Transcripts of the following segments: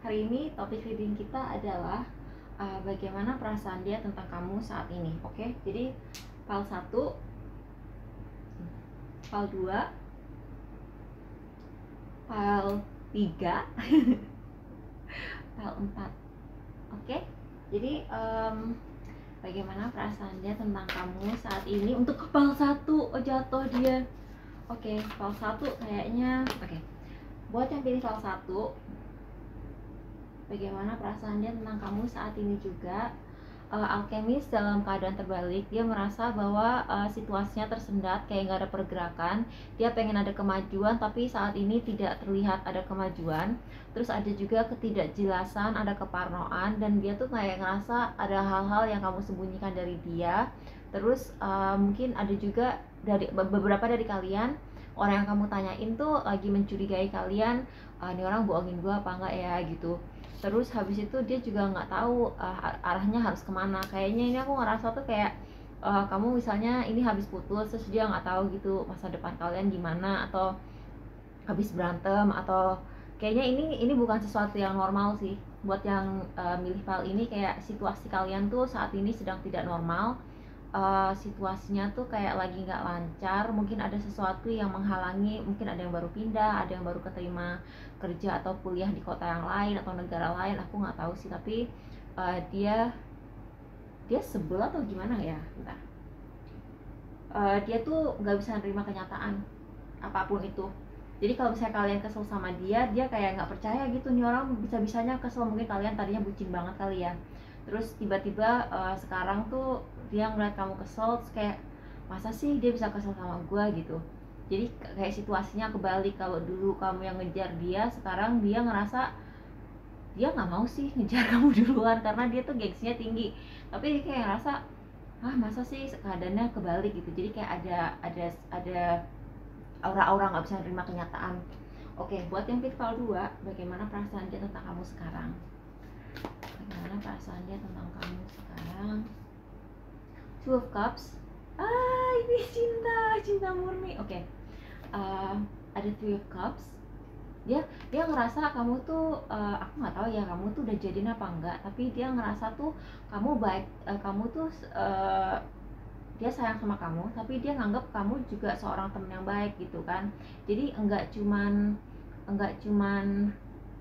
Hari ini topik reading kita adalah bagaimana perasaan dia tentang kamu saat ini. Oke, jadi file 1, file 2, file 3, file 4. Oke, jadi bagaimana perasaan dia tentang kamu saat ini untuk file 1. Oh, jatuh dia. Oke, file 1 kayaknya. Oke, buat yang pilih file 1, bagaimana perasaan dia tentang kamu saat ini juga. Alkemis dalam keadaan terbalik, dia merasa bahwa situasinya tersendat, kayak nggak ada pergerakan. Dia pengen ada kemajuan, tapi saat ini tidak terlihat ada kemajuan. Terus ada juga ketidakjelasan, ada keparnoan, dan dia tuh kayak ngerasa ada hal-hal yang kamu sembunyikan dari dia. Terus mungkin ada juga dari beberapa dari kalian, orang yang kamu tanyain tuh lagi mencurigai kalian, ini orang bohongin gue apa enggak ya gitu. Terus habis itu dia juga nggak tahu arahnya harus kemana. Kayaknya ini aku ngerasa tuh kayak kamu misalnya ini habis putus, terus dia nggak tahu gitu masa depan kalian gimana, atau habis berantem, atau kayaknya ini bukan sesuatu yang normal sih buat yang milih file ini. Kayak situasi kalian tuh saat ini sedang tidak normal. Situasinya tuh kayak lagi nggak lancar, mungkin ada sesuatu yang menghalangi, mungkin ada yang baru pindah, ada yang baru keterima kerja atau kuliah di kota yang lain atau negara lain, aku nggak tahu sih. Tapi dia sebel atau gimana ya, entah. Dia tuh nggak bisa nerima kenyataan apapun itu. Jadi kalau misalnya kalian kesel sama dia kayak nggak percaya gitu, nih orang bisa-bisanya kesel. Mungkin kalian tadinya bucin banget kali ya, terus tiba-tiba sekarang tuh dia ngeliat kamu kesel, terus kayak masa sih dia bisa kesel sama gue gitu. Jadi kayak situasinya kebalik. Kalau dulu kamu yang ngejar dia, sekarang dia ngerasa dia nggak mau sih ngejar kamu duluan karena dia tuh gengsinya tinggi. Tapi dia kayak ngerasa masa sih, keadaannya kebalik gitu. Jadi kayak ada aura-aura nggak bisa nerima kenyataan. Oke, buat yang file 2, bagaimana perasaan dia tentang kamu sekarang? Bagaimana perasaan dia tentang kamu sekarang? Two of Cups. Ini cinta murni. Oke. Ada Three of Cups. Dia ngerasa kamu tuh aku nggak tahu ya kamu tuh udah jadian apa enggak, tapi dia ngerasa tuh kamu baik, kamu tuh dia sayang sama kamu, tapi dia nganggap kamu juga seorang temen yang baik gitu kan. Jadi enggak cuman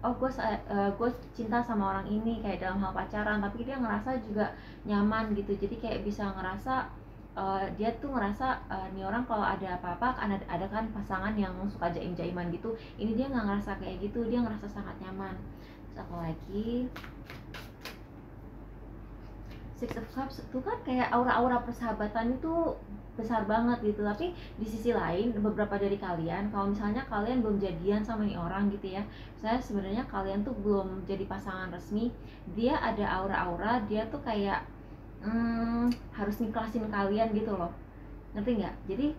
oh gue cinta sama orang ini kayak dalam hal pacaran, tapi dia ngerasa juga nyaman gitu. Jadi kayak bisa ngerasa dia tuh ngerasa nih orang kalau ada apa-apa kan ada kan pasangan yang suka jaim-jaiman gitu. Ini dia nggak ngerasa kayak gitu, dia ngerasa sangat nyaman. Terus apa lagi? Six of Cups itu kan kayak aura-aura persahabatan itu besar banget gitu. Tapi di sisi lain, beberapa dari kalian, kalau misalnya kalian belum jadian sama nih orang gitu ya, saya sebenarnya kalian tuh belum jadi pasangan resmi, dia ada aura-aura, dia tuh kayak harus nikhlasin kalian gitu loh, ngerti nggak? Jadi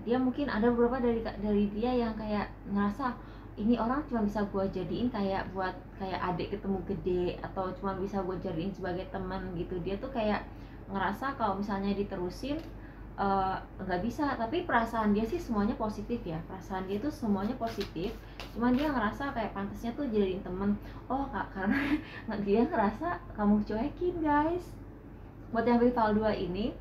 dia mungkin ada beberapa dari dia yang kayak ngerasa ini orang cuma bisa gue jadiin kayak buat kayak adik ketemu gede, atau cuma bisa gue jadiin sebagai teman gitu. Dia tuh kayak ngerasa kalau misalnya diterusin nggak bisa. Tapi perasaan dia sih semuanya positif ya, perasaan dia tuh semuanya positif, cuman dia ngerasa kayak pantasnya tuh jadiin temen. Karena dia ngerasa kamu cuekin guys. Buat yang rival 2 ini,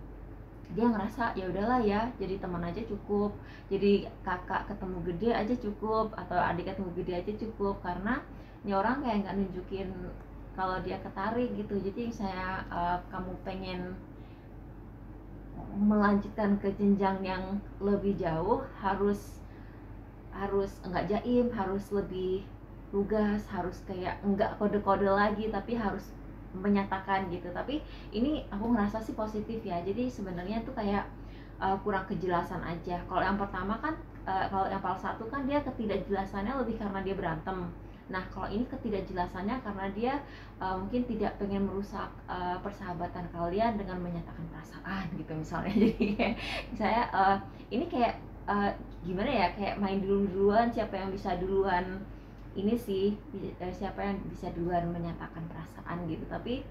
dia ngerasa ya udahlah ya, jadi teman aja cukup, jadi kakak ketemu gede aja cukup, atau adik ketemu gede aja cukup. Karena ini orang kayak nggak nunjukin kalau dia ketarik gitu. Jadi saya kamu pengen melanjutkan ke jenjang yang lebih jauh, harus enggak jaim, harus lebih lugas, harus kayak enggak kode-kode lagi, tapi harus menyatakan gitu. Tapi ini aku ngerasa sih positif ya. Jadi sebenarnya tuh kayak kurang kejelasan aja. Kalau yang pertama kan kalau yang file 1 kan dia ketidakjelasannya lebih karena dia berantem. Nah kalau ini ketidakjelasannya karena dia mungkin tidak pengen merusak persahabatan kalian dengan menyatakan perasaan gitu misalnya. Jadi kayak saya ini kayak gimana ya, kayak main duluan, siapa yang bisa duluan ini sih, siapa yang bisa duluan menyatakan perasaan gitu. Tapi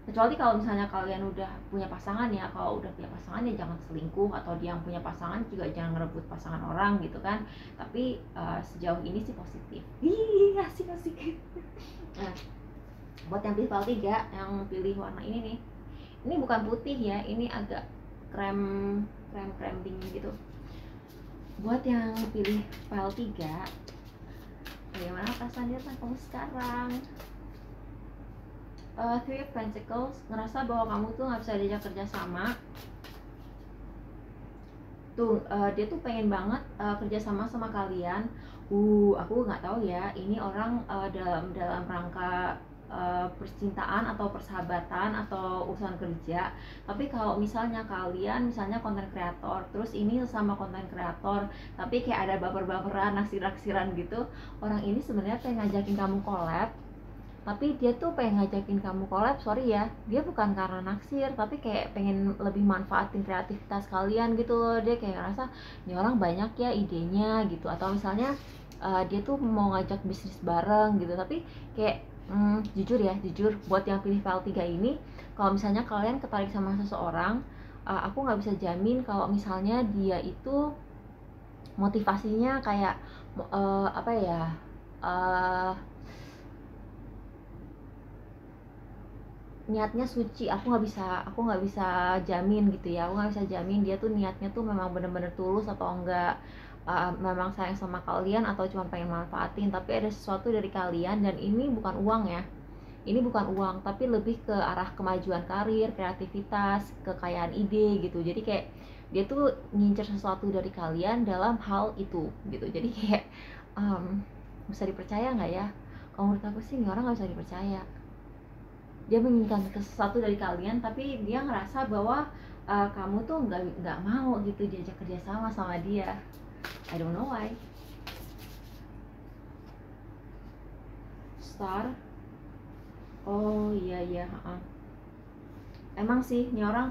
Kecuali kalau misalnya kalian udah punya pasangan ya, kalau udah punya pasangan ya jangan selingkuh, atau dia yang punya pasangan juga jangan ngerebut pasangan orang gitu kan. Tapi sejauh ini sih positif. Ih, asik. Nah, buat yang pilih file 3, yang pilih warna ini nih, ini bukan putih ya, ini agak krem dingin gitu. Buat yang pilih file 3, bagaimana perasaannya tentang kamu sekarang? Three of Pentacles, ngerasa bahwa kamu tuh nggak bisa diajak kerja sama. Tuh, dia tuh pengen banget kerja sama kalian. Aku nggak tahu ya, ini orang dalam rangka percintaan atau persahabatan atau urusan kerja. Tapi kalau misalnya kalian misalnya konten kreator, terus ini sama konten kreator, tapi kayak ada baper-baperan, naksir-naksiran gitu, orang ini sebenarnya pengen ngajakin kamu collab. Tapi dia tuh pengen ngajakin kamu collab, sorry ya, dia bukan karena naksir, tapi kayak pengen lebih manfaatin kreativitas kalian gitu loh. Dia kayak ngerasa ini orang banyak ya idenya gitu, atau misalnya dia tuh mau ngajak bisnis bareng gitu. Tapi kayak jujur buat yang pilih file 3 ini, kalau misalnya kalian ketarik sama seseorang, aku nggak bisa jamin kalau misalnya dia itu motivasinya kayak apa ya, niatnya suci. Aku nggak bisa jamin gitu ya, aku nggak bisa jamin dia tuh niatnya tuh memang bener-bener tulus atau enggak, memang sayang sama kalian atau cuma pengen manfaatin. Tapi ada sesuatu dari kalian, dan ini bukan uang ya, ini bukan uang, tapi lebih ke arah kemajuan karir, kreativitas, kekayaan ide gitu. Jadi kayak dia tuh ngincer sesuatu dari kalian dalam hal itu gitu. Jadi kayak bisa dipercaya nggak ya? Kalau menurut aku sih ini orang nggak bisa dipercaya. Dia menginginkan sesuatu dari kalian, tapi dia ngerasa bahwa kamu tuh nggak mau gitu diajak kerja sama dia. I don't know why. Star. Oh iya. Emang sih ini orang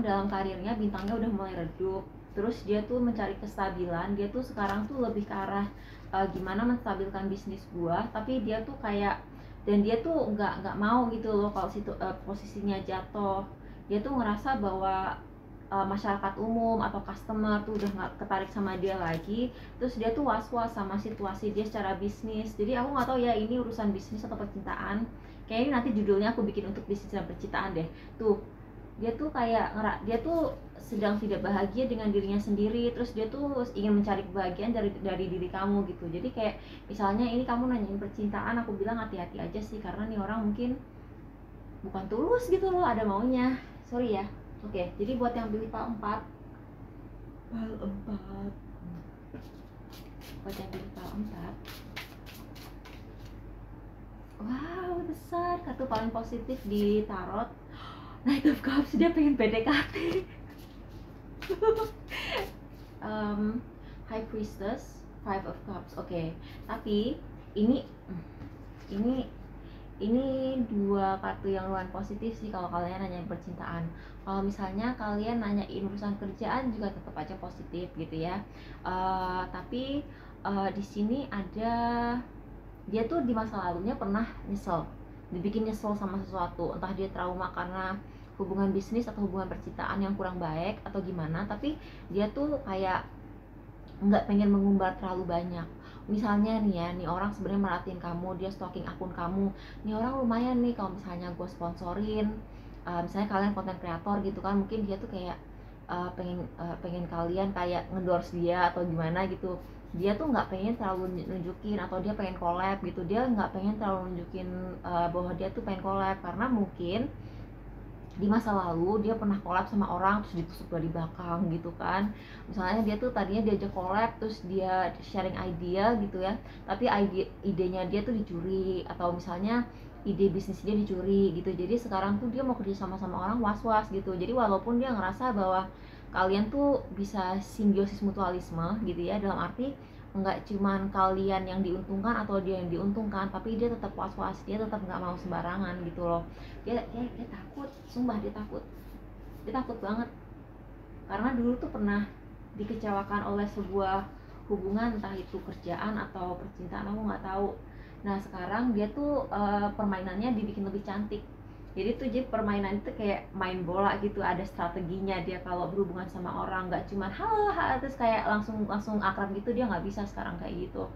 dalam karirnya bintangnya udah mulai redup. Terus dia tuh mencari kestabilan. Dia tuh sekarang tuh lebih ke arah gimana menstabilkan bisnis gua. Tapi dia tuh kayak, dan dia tuh nggak mau gitu loh kalau posisinya jatuh. Dia tuh ngerasa bahwa masyarakat umum atau customer tuh udah nggak ketarik sama dia lagi. Terus dia tuh was-was sama situasi dia secara bisnis. Jadi aku nggak tahu ya ini urusan bisnis atau percintaan. Kayaknya nanti judulnya aku bikin untuk bisnis dan percintaan deh. Tuh, dia tuh kayak dia tuh sedang tidak bahagia dengan dirinya sendiri. Terus dia tuh ingin mencari kebahagiaan dari diri kamu gitu. Jadi kayak misalnya ini kamu nanyain percintaan, aku bilang hati-hati aja sih, karena nih orang mungkin bukan tulus gitu loh, ada maunya. Sorry ya. Oke, jadi buat yang pilih file 4, buat yang pilih file 4, wow, besar, kartu paling positif di tarot, Knight of Cups. Dia pengen PDKT. High Priestess, Five of Cups. Oke. Tapi ini dua kartu yang lumayan positif sih kalau kalian nanyain percintaan. Kalau misalnya kalian nanyain urusan kerjaan juga tetap aja positif gitu ya. Tapi di sini ada, dia tuh di masa lalunya pernah dibikin nyesel sama sesuatu, entah dia trauma karena hubungan bisnis atau hubungan percintaan yang kurang baik atau gimana. Tapi dia tuh kayak nggak pengen mengumbar terlalu banyak. Misalnya nih ya, nih orang sebenarnya merhatiin kamu, dia stalking akun kamu. Nih orang lumayan nih kalau misalnya gue sponsorin, misalnya kalian konten kreator gitu kan, mungkin dia tuh kayak pengen kalian kayak ngendorse dia atau gimana gitu. Dia tuh nggak pengen terlalu nunjukin, atau dia pengen collab gitu. Dia nggak pengen terlalu nunjukin bahwa dia tuh pengen collab, karena mungkin di masa lalu dia pernah collab sama orang terus ditusuk dari belakang gitu kan. Misalnya dia tuh tadinya diajak collab, terus dia sharing idea gitu ya, tapi idenya dia tuh dicuri, atau misalnya ide bisnis dia dicuri gitu. Jadi sekarang tuh dia mau kerja sama orang was-was gitu. Jadi walaupun dia ngerasa bahwa kalian tuh bisa simbiosis mutualisme gitu ya, dalam arti nggak cuman kalian yang diuntungkan atau dia yang diuntungkan, tapi dia tetap was-was, dia tetap nggak mau sembarangan gitu loh. Dia takut, sumpah dia takut banget, karena dulu tuh pernah dikecewakan oleh sebuah hubungan, entah itu kerjaan atau percintaan, aku nggak tahu. Nah sekarang dia tuh permainannya dibikin lebih cantik. Jadi permainan itu kayak main bola gitu, ada strateginya. Dia kalau berhubungan sama orang nggak cuma halo, halo terus kayak langsung langsung akrab gitu, dia nggak bisa sekarang kayak gitu.